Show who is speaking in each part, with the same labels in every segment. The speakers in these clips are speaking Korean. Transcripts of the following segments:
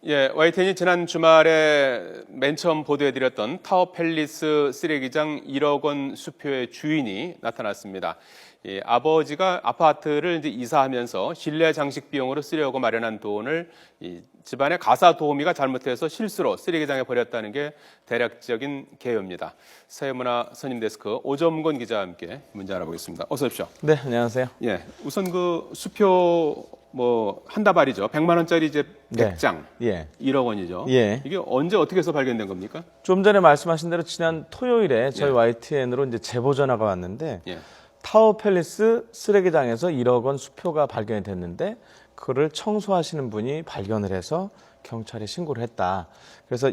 Speaker 1: 예, YTN이 지난 주말에 맨 처음 보도해드렸던 타워팰리스 쓰레기장 1억 원 수표의 주인이 나타났습니다. 아버지가 아파트를 이제 이사하면서 실내 장식 비용으로 쓰려고 마련한 돈을 집안의 가사 도우미가 잘못해서 실수로 쓰레기장에 버렸다는 게 대략적인 개요입니다. 사회문화 선임데스크 오점권 기자와 함께 문제 알아보겠습니다. 어서 오십시오.
Speaker 2: 네, 안녕하세요.
Speaker 1: 예, 우선 그 수표 한 다발이죠. 100만 원짜리 이제 100장.
Speaker 2: 예.
Speaker 1: 1억 원이죠.
Speaker 2: 예.
Speaker 1: 이게 언제 어떻게 해서 발견된 겁니까?
Speaker 2: 좀 전에 말씀하신 대로 지난 토요일에 저희
Speaker 1: 예.
Speaker 2: YTN으로 이제 제보 전화가 왔는데
Speaker 1: 예.
Speaker 2: 타워팰리스 쓰레기장에서 1억 원 수표가 발견이 됐는데 그를 청소하시는 분이 발견을 해서 경찰에 신고를 했다. 그래서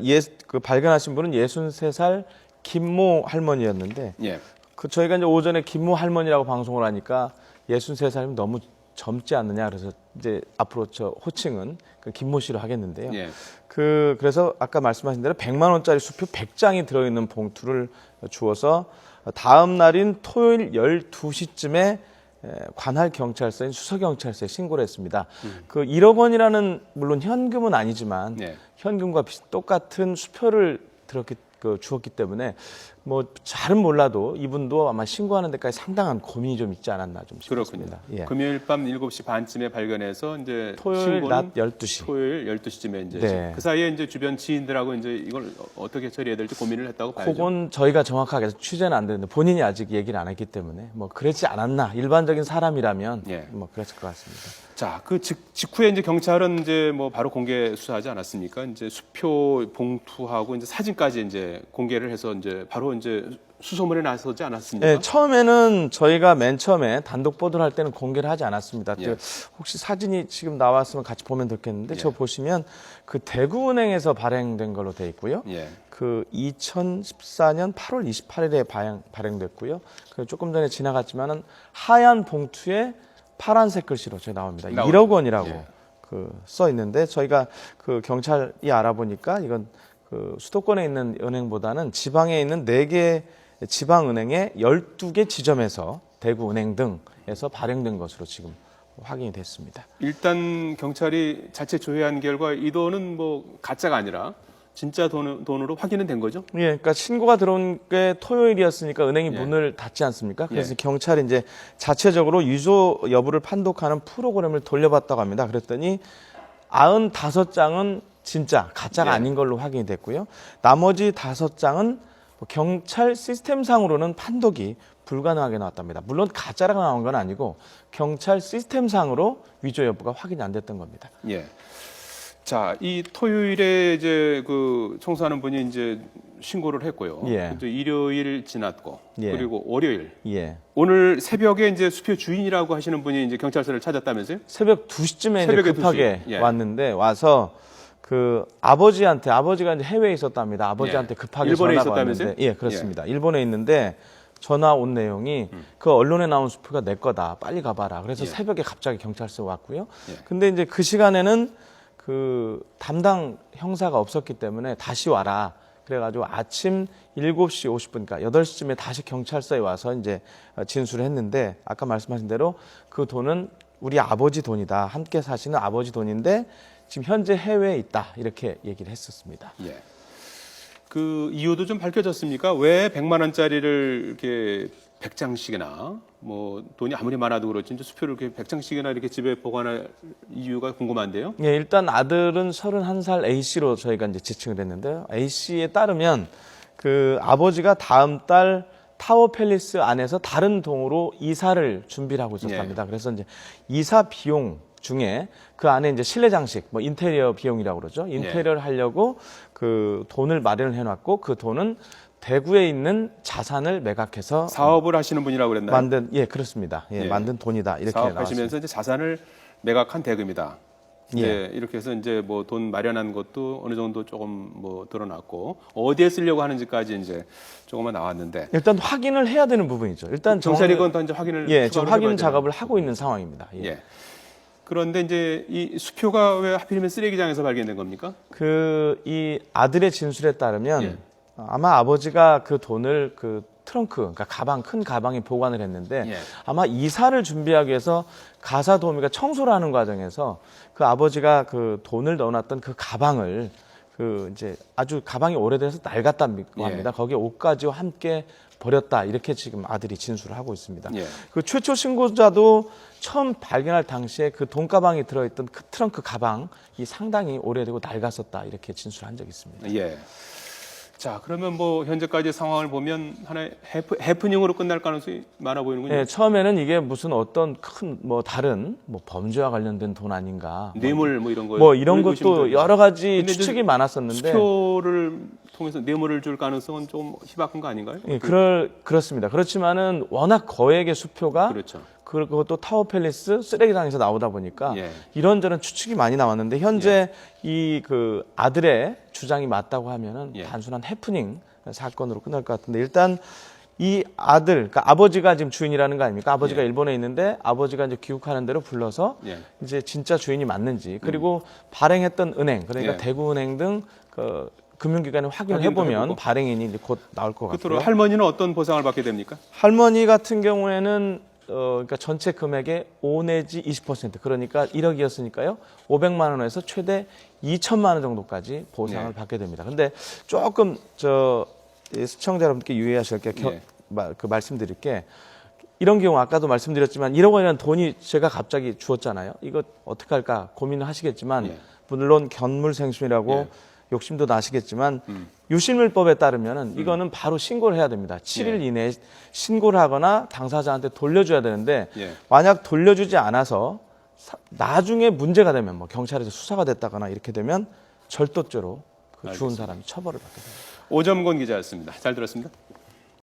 Speaker 2: 그 발견하신 분은 63살 김모 할머니였는데
Speaker 1: 예.
Speaker 2: 저희가 이제 오전에 김모 할머니라고 방송을 하니까 63살이면 너무 젊지 않느냐, 그래서 이제 앞으로 저 호칭은 그 김모 씨로 하겠는데요.
Speaker 1: 예.
Speaker 2: 그래서 아까 말씀하신 대로 100만 원짜리 수표 100장이 들어있는 봉투를 주어서 다음 날인 토요일 12시쯤에 관할 경찰서인 수서경찰서에 신고를 했습니다. 그 1억 원이라는 물론 현금은 아니지만
Speaker 1: 예.
Speaker 2: 현금과 똑같은 수표를 주었기 때문에 뭐 잘은 몰라도 이분도 아마 신고하는 데까지 상당한 고민이 좀 있지 않았나 좀 싶습니다.
Speaker 1: 그렇군요.
Speaker 2: 예.
Speaker 1: 금요일 밤 7시 반쯤에 발견해서 이제
Speaker 2: 토요일
Speaker 1: 신고는
Speaker 2: 낮 12시.
Speaker 1: 토요일 12시쯤에 이제
Speaker 2: 네.
Speaker 1: 그 사이에 이제 주변 지인들하고 이제 이걸 어떻게 처리해야 될지 고민을 했다고 봐야죠.
Speaker 2: 그건 저희가 정확하게 취재는 안 되는데 본인이 아직 얘기를 안 했기 때문에 뭐 그랬지 않았나, 일반적인 사람이라면
Speaker 1: 예.
Speaker 2: 뭐 그랬을 것 같습니다.
Speaker 1: 자, 그 직후에 이제 경찰은 이제 뭐 바로 공개 수사하지 않았습니까? 이제 수표 봉투하고 이제 사진까지 이제 공개를 해서 이제 바로 이제 수소문에 나서지 않았습니까?
Speaker 2: 네, 처음에는 저희가 맨 처음에 단독 보도를 할 때는 공개를 하지 않았습니다.
Speaker 1: 예.
Speaker 2: 혹시 사진이 지금 나왔으면 같이 보면 좋겠는데
Speaker 1: 예.
Speaker 2: 저 보시면 그 대구은행에서 발행된 걸로 돼 있고요.
Speaker 1: 예.
Speaker 2: 그 2014년 8월 28일에 발행됐고요. 그 조금 전에 지나갔지만은 하얀 봉투에 파란색 글씨로 저 나옵니다. 1억 원이라고
Speaker 1: 예.
Speaker 2: 써 있는데 저희가 그 경찰이 알아보니까 이건 그 수도권에 있는 은행보다는 지방에 있는 4개 지방은행의 12개 지점에서 대구은행 등에서 발행된 것으로 지금 확인이 됐습니다.
Speaker 1: 일단 경찰이 자체 조회한 결과 이 돈은 뭐 가짜가 아니라 진짜 돈으로 확인은 된 거죠?
Speaker 2: 예, 그러니까 신고가 들어온 게 토요일이었으니까 은행이
Speaker 1: 예.
Speaker 2: 문을 닫지 않습니까? 그래서
Speaker 1: 예.
Speaker 2: 경찰이 이제 자체적으로 유조 여부를 판독하는 프로그램을 돌려봤다고 합니다. 그랬더니 95장은 진짜 가짜가
Speaker 1: 예.
Speaker 2: 아닌 걸로 확인이 됐고요. 나머지 5장은 경찰 시스템상으로는 판독이 불가능하게 나왔답니다. 물론 가짜라고 나온 건 아니고 경찰 시스템상으로 위조 여부가 확인이 안 됐던 겁니다.
Speaker 1: 예. 자, 이 토요일에 이제 그 청소하는 분이 이제 신고를 했고요.
Speaker 2: 예.
Speaker 1: 이제 일요일 지났고
Speaker 2: 예.
Speaker 1: 그리고 월요일
Speaker 2: 예.
Speaker 1: 오늘 새벽에 이제 수표 주인이라고 하시는 분이 이제 경찰서를 찾았다면서요?
Speaker 2: 새벽 2시쯤에 이제
Speaker 1: 새벽에
Speaker 2: 급하게
Speaker 1: 2시. 예.
Speaker 2: 왔는데 와서 그 아버지가 이제 해외에 있었답니다. 아버지한테
Speaker 1: 예.
Speaker 2: 급하게
Speaker 1: 일본에
Speaker 2: 전화가
Speaker 1: 있었다면서요?
Speaker 2: 왔는데 예, 그렇습니다. 일본에 있는데 전화 온 내용이 그 언론에 나온 수표가 내 거다. 빨리 가봐라. 그래서
Speaker 1: 예.
Speaker 2: 새벽에 갑자기 경찰서 왔고요.
Speaker 1: 예.
Speaker 2: 근데 이제 그 시간에는 그 담당 형사가 없었기 때문에 다시 와라. 그래가지고 아침 7시 50분, 그러니까 8시쯤에 다시 경찰서에 와서 이제 진술을 했는데 아까 말씀하신 대로 그 돈은 우리 아버지 돈이다. 함께 사시는 아버지 돈인데 지금 현재 해외에 있다. 이렇게 얘기를 했었습니다.
Speaker 1: 예. 그 이유도 좀 밝혀졌습니까? 왜 100만 원짜리를 이렇게 100장씩이나 뭐 돈이 아무리 많아도 그렇지 이제 수표를 이렇게 100장씩이나 이렇게 집에 보관할 이유가 궁금한데요.
Speaker 2: 예, 일단 아들은 31살 A씨로 저희가 이제 지칭을 했는데요. A씨에 따르면 그 아버지가 다음 달 타워팰리스 안에서 다른 동으로 이사를 준비를 하고 있었답니다. 그래서 이제 이사 비용 중에 그 안에 이제 실내 장식, 뭐 인테리어 비용이라고 그러죠. 인테리어를 하려고 그 돈을 마련을 해놨고 그 돈은 대구에 있는 자산을 매각해서
Speaker 1: 사업을 하시는 분이라고 그랬나요?
Speaker 2: 만든, 예, 그렇습니다. 예,
Speaker 1: 예.
Speaker 2: 만든 돈이다. 이렇게
Speaker 1: 사업하시면서
Speaker 2: 나왔습니다.
Speaker 1: 이제 자산을 매각한 대금이다.
Speaker 2: 예.
Speaker 1: 예. 이렇게 해서 이제 뭐 돈 마련한 것도 어느 정도 조금 뭐 드러났고 어디에 쓰려고 하는지까지 이제 조금만 나왔는데
Speaker 2: 일단 확인을 해야 되는 부분이죠. 일단
Speaker 1: 경찰이 그건 더 이제 확인을
Speaker 2: 예, 지금
Speaker 1: 추가로
Speaker 2: 확인
Speaker 1: 해봐야
Speaker 2: 작업을
Speaker 1: 되나?
Speaker 2: 하고 있는 상황입니다. 예.
Speaker 1: 예. 그런데 이제 이 수표가 왜 하필이면 쓰레기장에서 발견된 겁니까?
Speaker 2: 이 아들의 진술에 따르면
Speaker 1: 예.
Speaker 2: 아마 아버지가 그 돈을 그 트렁크, 그러니까 가방, 큰 가방에 보관을 했는데
Speaker 1: 예.
Speaker 2: 아마 이사를 준비하기 위해서 가사 도우미가 청소를 하는 과정에서 그 아버지가 그 돈을 넣어놨던 그 가방을 그 이제 아주 가방이 오래돼서 낡았다고 합니다.
Speaker 1: 예.
Speaker 2: 거기에 옷까지와 함께 버렸다 이렇게 지금 아들이 진술을 하고 있습니다.
Speaker 1: 예.
Speaker 2: 그 최초 신고자도 처음 발견할 당시에 그 돈가방이 들어있던 그 트렁크 가방이 상당히 오래되고 낡았었다 이렇게 진술한 적이 있습니다.
Speaker 1: 예. 자, 그러면 뭐 현재까지 상황을 보면 하나의 해프닝으로 끝날 가능성이 많아 보이는군요.
Speaker 2: 네, 처음에는 이게 무슨 어떤 큰 뭐 다른 뭐 범죄와 관련된 돈 아닌가,
Speaker 1: 뇌물 뭐 이런 거,
Speaker 2: 뭐 이런
Speaker 1: 그런
Speaker 2: 것도
Speaker 1: 의심도
Speaker 2: 여러 가지
Speaker 1: 근데 이제
Speaker 2: 추측이 많았었는데,
Speaker 1: 수표를 통해서 뇌물을 줄 가능성은 좀 희박한 거 아닌가요?
Speaker 2: 예, 그렇습니다. 그렇지만은 워낙 거액의 수표가
Speaker 1: 그렇죠.
Speaker 2: 그것도 타워팰리스 쓰레기장에서 나오다 보니까
Speaker 1: 예.
Speaker 2: 이런저런 추측이 많이 나왔는데 현재 이 그 아들의 주장이 맞다고 하면은
Speaker 1: 예.
Speaker 2: 단순한 해프닝 사건으로 끝날 것 같은데 일단 이 아들, 그러니까 아버지가 지금 주인이라는 거 아닙니까? 아버지가
Speaker 1: 예.
Speaker 2: 일본에 있는데 아버지가 이제 귀국하는 대로 불러서
Speaker 1: 예.
Speaker 2: 이제 진짜 주인이 맞는지 그리고 발행했던 은행 그러니까
Speaker 1: 예.
Speaker 2: 대구은행 등 그 금융기관에 확인을
Speaker 1: 확인도
Speaker 2: 해보면
Speaker 1: 해보고.
Speaker 2: 발행인이 이제 곧 나올 것
Speaker 1: 끝으로
Speaker 2: 같고요.
Speaker 1: 할머니는 어떤 보상을 받게 됩니까?
Speaker 2: 할머니 같은 경우에는 그러니까 전체 금액의 5 내지 20% 그러니까 1억이었으니까요. 500만 원에서 최대 2천만 원 정도까지 보상을
Speaker 1: 네.
Speaker 2: 받게 됩니다. 근데 조금 이 시청자 여러분께 유의하실 게
Speaker 1: 네.
Speaker 2: 말씀드릴 게 이런 경우 아까도 말씀드렸지만 1억 원이라는 돈이 제가 갑자기 주었잖아요. 이거 어떻게 할까 고민을 하시겠지만
Speaker 1: 예.
Speaker 2: 물론 견물생심이라고
Speaker 1: 예.
Speaker 2: 욕심도 나시겠지만 유실물법에 따르면은 이거는 바로 신고를 해야 됩니다. 7일
Speaker 1: 예.
Speaker 2: 이내에 신고를 하거나 당사자한테 돌려줘야 되는데
Speaker 1: 예.
Speaker 2: 만약 돌려주지 않아서 나중에 문제가 되면 뭐 경찰에서 수사가 됐다거나 이렇게 되면 절도죄로 그 주운 사람이 처벌을 받게 됩니다.
Speaker 1: 오점곤 기자였습니다. 잘 들었습니다.